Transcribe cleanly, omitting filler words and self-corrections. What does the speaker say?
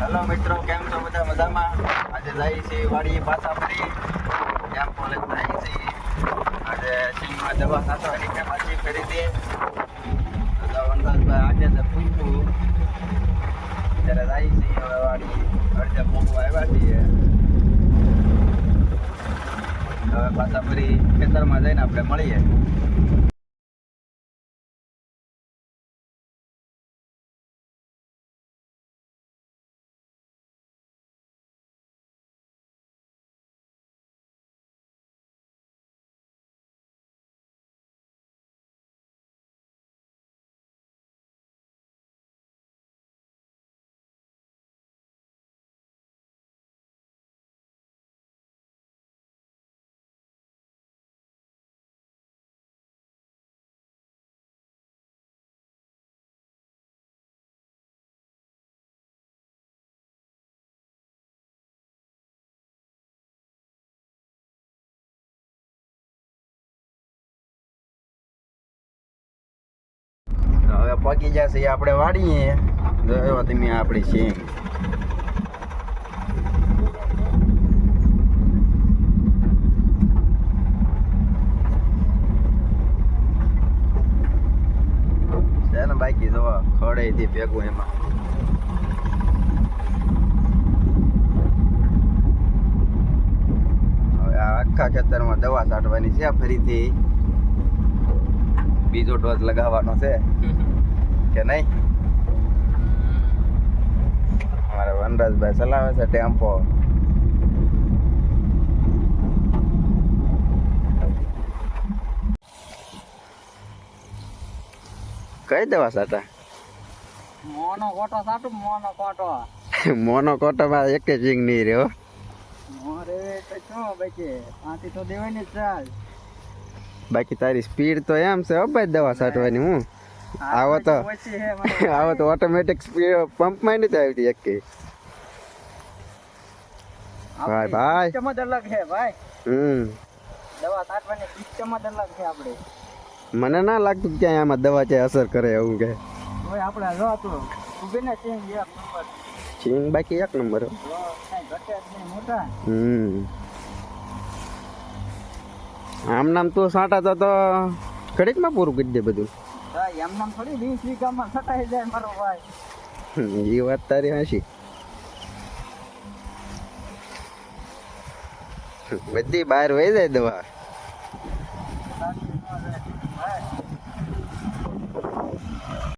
Hello મિત્રો, કેમ છો બધા? મજામાં? આજે જઈએ છીએ વાડી પાછા ફરી કેમ કોલેજ જઈએ છીએ. આજે સિંગમાં દવા નાખવાની કે પાછી ફરી દે વનરાજભાઈ આજે તો પૂછ્યું ત્યારે જઈએ છીએ. હવે વાડી અડધે પોગવા આવ્યા છીએ. હવે પાછા ફરી ખેતરમાં જઈને આપણે મળીએ. હવે પગી જશે આપણે વાડીએ. જોયો તમે આપણી સિંગ. છે ને બાકી જોવા ખડે થી ભેગું એમાં. હવે આ આખા ખેતરમાં દવા છાંટવાની છે. ફરીથી બીજો ડોઝ લગાવવાનો છે કે નહીં? અમારા વનરાજભાઈ ચલાવે છે ટેમ્પો. કઈ દવા સાટા? મોનો કોટો સાટું મોનો કોટો. મોનો કોટામાં એક જ નહીં રહ્યો. મોરે તો છો બાકી આથી તો દેવાની ચાલ. બાકી તારી સ્પીડ તો એમ છે હો ભાઈ દવા છાંટવાની. હું આવો તો આવો તો ઓટોમેટિક સ્પીડ પંપમાં નથી આવતી એક કે. ભાઈ ભાઈ સિસ્ટમ જ અલગ છે ભાઈ. દવા છાંટવાની સિસ્ટમ જ અલગ છે આપણે. મને ના લાગતું ક્યાંય આમાં દવા ક્યાંય અસર કરે એવું કે. ઓય આપણે જો તો ઉભી ને સિંગ એક નંબર. સિંગ બાકી એક નંબર. કઈ ઘટે જ નહીં મોટા. આમ નામ તું છાંટા તો ઘડીકમાં પૂરું કરી દે બધું. એમ નામ થોડી 20 વીઘામાં છટાઈ જાય મારો ભાઈ. એ વાત તારી હાચી. બધી બહાર વહી જાય દવા.